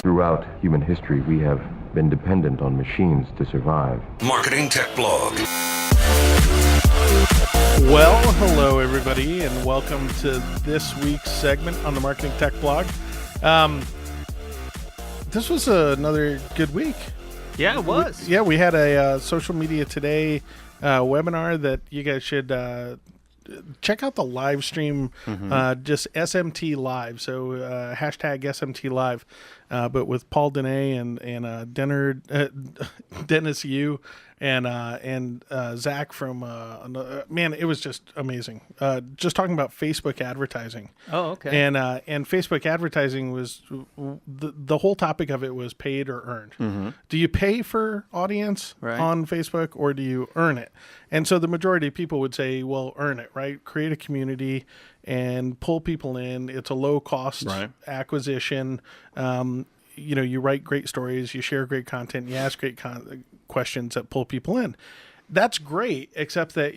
Throughout human history, we have been dependent on machines to survive. Marketing Tech Blog. Well, hello everybody, and welcome to this week's segment on the Marketing Tech Blog. This was another good week. Yeah, it was. We had a Social Media Today webinar that you guys should check out the live stream, just SMT Live. So hashtag SMT Live, but with Paul Dene and Dennis Yu and Zach from man, it was just amazing. Just talking about Facebook advertising. Oh, okay. And Facebook advertising was the whole topic of it was paid or earned. Do you pay for audience on Facebook or do you earn it? And so the majority of people would say, well, earn it, right? Create a community and pull people in. It's a low cost acquisition. You write great stories, you share great content, you ask great questions that pull people in. That's great, except that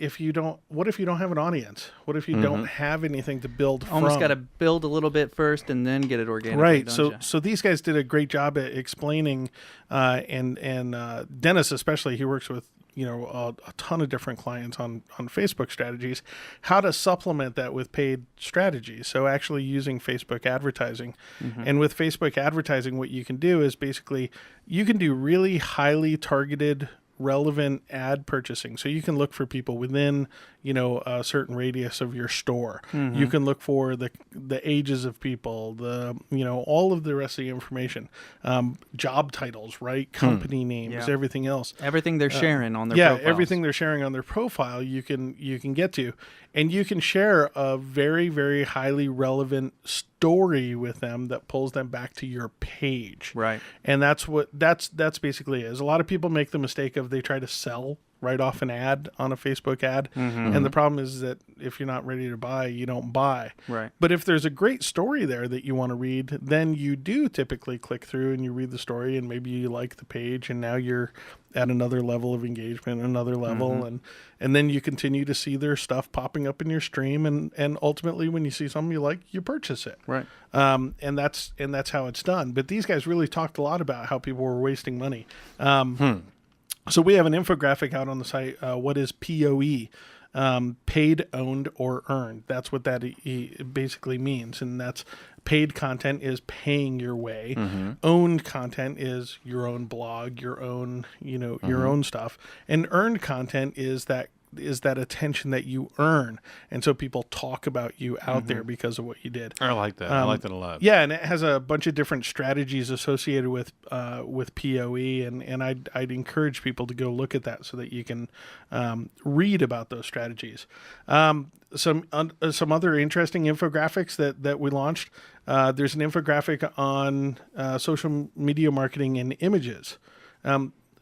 what if you don't have an audience? What if you don't have anything to build from? Almost got to build a little bit first and then get it organically, right. Don't So these guys did a great job at explaining, and Dennis especially, he works with a ton of different clients on Facebook strategies, how to supplement that with paid strategies. So actually using Facebook advertising. And with Facebook advertising, what you can do is basically you can do really highly targeted, relevant ad purchasing. So you can look for people within, a certain radius of your store. You can look for the ages of people, all of the rest of the information, job titles, right? Company names, everything else. Everything they're sharing on their profiles. Everything they're sharing on their profile, you can get to, and you can share a very, very highly relevant story with them that pulls them back to your page. Right. And that's basically it. A lot of people make the mistake of they try to sell right off an ad on a Facebook ad. And the problem is that if you're not ready to buy, you don't buy. Right. But if there's a great story there that you want to read, then you do typically click through and you read the story and maybe you like the page and now you're at another level of engagement, another level. And then you continue to see their stuff popping up in your stream. And ultimately when you see something you like, you purchase it. Right. And that's how it's done. But these guys really talked a lot about how people were wasting money. So we have an infographic out on the site. What is POE? Paid, owned, or earned. That's what that basically means. And that's paid content is paying your way. Owned content is your own blog, your own, your own stuff. And earned content is that attention that you earn, and so people talk about you out there because of what you did. I like that. I like that a lot. Yeah, and it has a bunch of different strategies associated with POE, and I'd encourage people to go look at that so that you can read about those strategies. Some other interesting infographics that we launched. There's an infographic on social media marketing and images.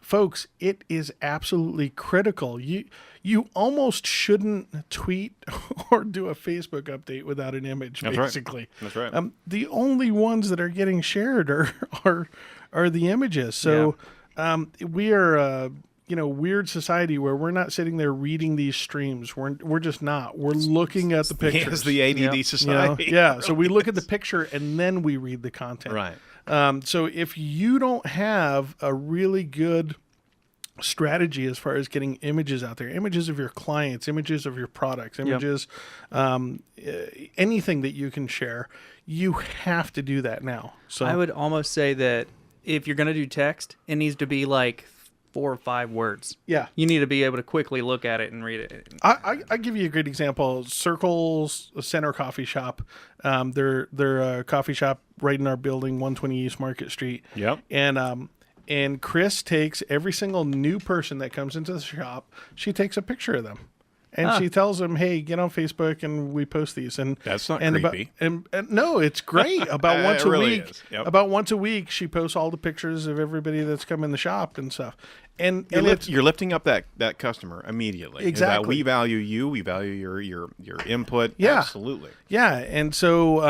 Folks, it is absolutely critical. You almost shouldn't tweet or do a Facebook update without an image, basically. That's right. The only ones that are getting shared are the images. So we are a weird society where we're not sitting there reading these streams. We're just not. We're looking at the pictures. It's the ADD society. So we look at the picture and then we read the content. Right. So if you don't have a really good strategy as far as getting images out there, images of your clients, images of your products, images, anything that you can share, you have to do that now. So I would almost say that if you're going to do text, it needs to be like 4 or 5 words. Yeah. You need to be able to quickly look at it and read it. I give you a great example. Circle's Center Coffee Shop. They're a coffee shop right in our building, 120 East Market Street. Yep. And Chris takes every single new person that comes into the shop, she takes a picture of them. And she tells them, hey, get on Facebook and we post these. And that's not creepy. And no, it's great. About once a week. Yep. About once a week, she posts all the pictures of everybody that's come in the shop and stuff. And you're lifting up that customer immediately. Exactly. We value you. We value your input. Yeah. Absolutely. Yeah. And so,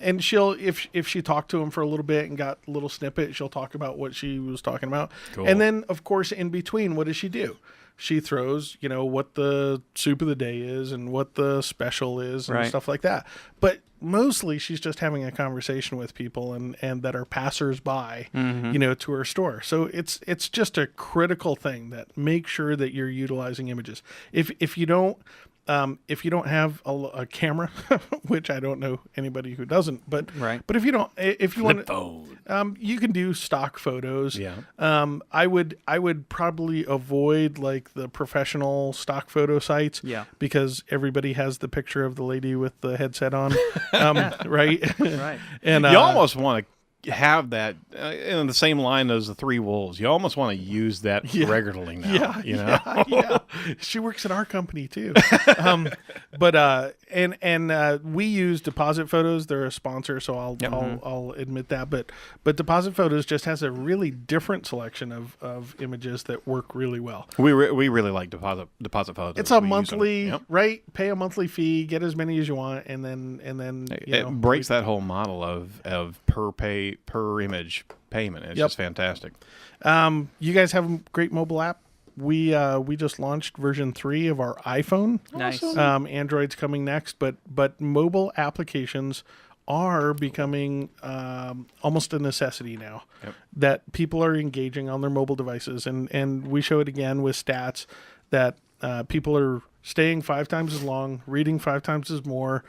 and she'll, if she talked to him for a little bit and got a little snippet, she'll talk about what she was talking about. Cool. And then, of course, in between, what does she do? she throws, what the soup of the day is and what the special is and Right. stuff like that. But mostly she's just having a conversation with people and that are passers-by, to her store. So it's just a critical thing that make sure that you're utilizing images. If you don't have a camera, which I don't know anybody who doesn't, but Right. but if you want phone. you can do stock photos. Yeah. I would probably avoid like the professional stock photo sites. Yeah. Because everybody has the picture of the lady with the headset on, right? Right. And You almost want to have that in the same line as the Three Wolves. You almost want to use that regularly now. yeah. She works in our company too. We use Deposit Photos. They're a sponsor, so I'll admit that. But Deposit Photos just has a really different selection of images that work really well. We really like deposit photos. It's a We use them. monthly, Yep. right? Pay a monthly fee, get as many as you want, and then It breaks that whole model of per image payment. It's just fantastic. You guys have a great mobile app. We just launched version 3 of our iPhone. Nice. Android's coming next, but mobile applications are becoming almost a necessity now. Yep. That people are engaging on their mobile devices, and we show it again with stats that people are staying 5 times as long, reading 5 times as more,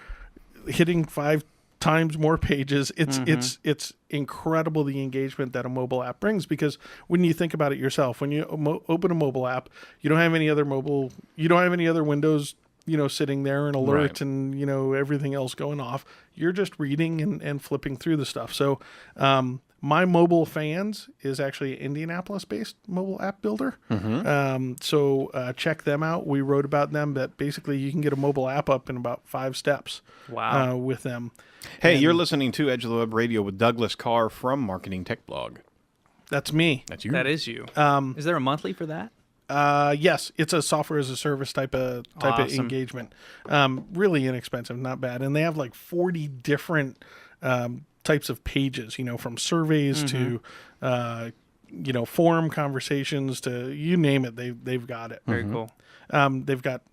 hitting 5 times more pages. It's incredible the engagement that a mobile app brings, because when you think about it yourself, when you open a mobile app, you don't have any other windows sitting there and alert Right. and everything else going off. You're just reading and flipping through the stuff. So My Mobile Fans is actually an Indianapolis-based mobile app builder. So check them out. We wrote about them, that basically you can get a mobile app up in about 5 steps. Wow. With them. Hey, you're listening to Edge of the Web Radio with Douglas Carr from Marketing Tech Blog. That's me. That's you. That is you. Is there a monthly for that? Yes, it's a software as a service type of Awesome. engagement. Really inexpensive, not bad. And they have like 40 different types of pages, from surveys to forum conversations to you name it, they've got it. Very cool. They've got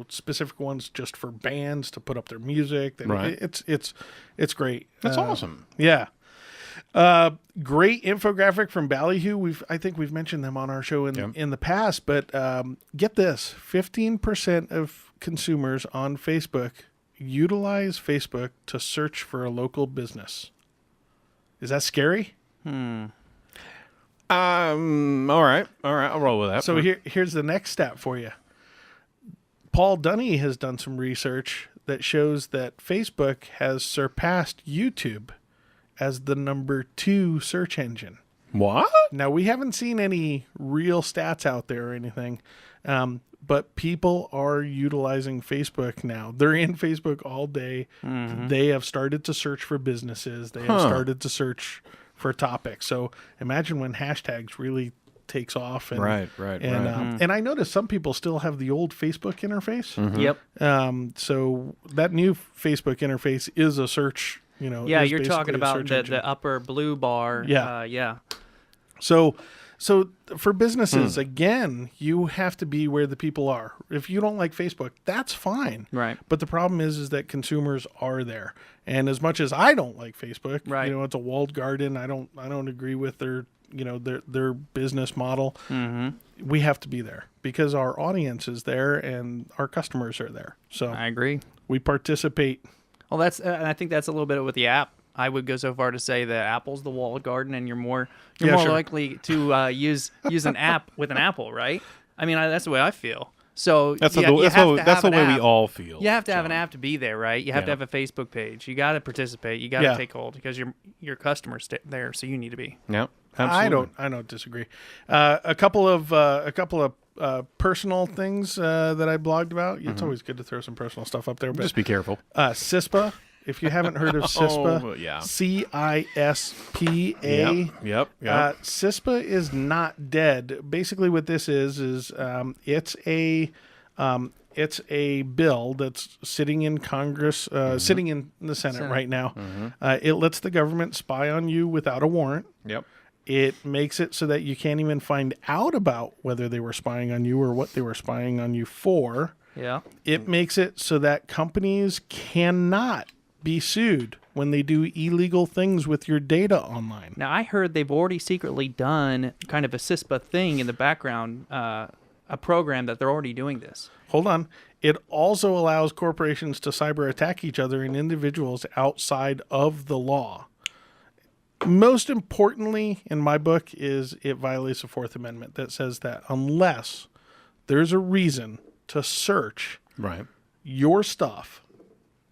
specific ones just for bands to put up their music. Right. It's great. That's awesome. Yeah. Great infographic from Ballyhoo. I think we've mentioned them on our show in the past, but get this: 15% of consumers on Facebook utilize Facebook to search for a local business. Is that scary? All right. I'll roll with that. So here's the next stat for you. Paul Dunny has done some research that shows that Facebook has surpassed YouTube as the number 2 search engine. What? Now, we haven't seen any real stats out there or anything, but people are utilizing Facebook now. They're in Facebook all day. They have started to search for businesses. They have started to search for topics. So imagine when hashtags really takes off. And, Right. And I noticed some people still have the old Facebook interface. Yep. So that new Facebook interface is a search. Yeah, is you're basically talking a about search engine. the upper blue bar. Yeah. Yeah. So for businesses, again, you have to be where the people are. If you don't like Facebook, that's fine. Right. But the problem is that consumers are there. And as much as I don't like Facebook, Right. it's a walled garden. I don't agree with their business model. We have to be there because our audience is there and our customers are there. So I agree. we participate. Well, I think that's a little bit with the app. I would go so far to say that Apple's the walled garden, and you're more Yeah, sure. likely to use an app with an Apple, right? I mean, that's the way I feel. So That's you the have way to have an we app. all feel. You have to have an John. app to be there, right? You have to have a Facebook page. You got to participate. You got to Yeah. take hold because your customers there, so you need to be. Yep. Absolutely. I don't disagree. A couple of personal things that I blogged about. It's always good to throw some personal stuff up there. But Just be careful. CISPA. If you haven't heard of CISPA, Oh, yeah. CISPA. Yep. CISPA is not dead. Basically, what this is it's a bill that's sitting in Congress, sitting in the Senate right now. It lets the government spy on you without a warrant. Yep. It makes it so that you can't even find out about whether they were spying on you or what they were spying on you for. Yeah. It makes it so that companies cannot be sued when they do illegal things with your data online. Now, I heard they've already secretly done kind of a SISA thing in the background, a program that they're already doing this. Hold on. It also allows corporations to cyber attack each other and individuals outside of the law. Most importantly, in my book, is it violates the Fourth Amendment that says that unless there's a reason to search Right. your stuff,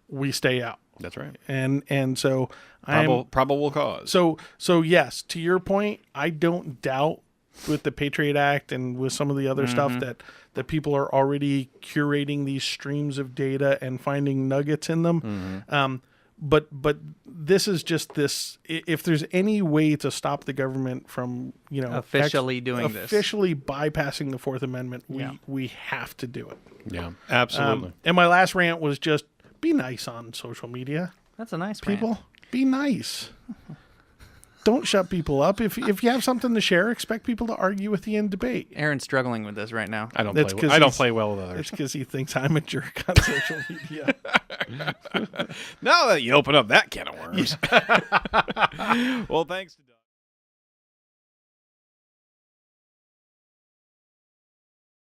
we stay out. That's right. And so Probable cause. So yes, to your point, I don't doubt with the Patriot Act and with some of the other stuff that people are already curating these streams of data and finding nuggets in them. But this is just this. If there's any way to stop the government from Officially bypassing the Fourth Amendment, we have to do it. Yeah, absolutely. And my last rant was just be nice on social media. That's a nice People, rant. be nice. Don't shut people up. If you have something to share, expect people to argue with you in debate. Aaron's struggling with this right now. I don't That's play. 'cause I don't he's- play well with others. It's because he thinks I'm a jerk on social media. Now that you open up that can of worms. Well, thanks to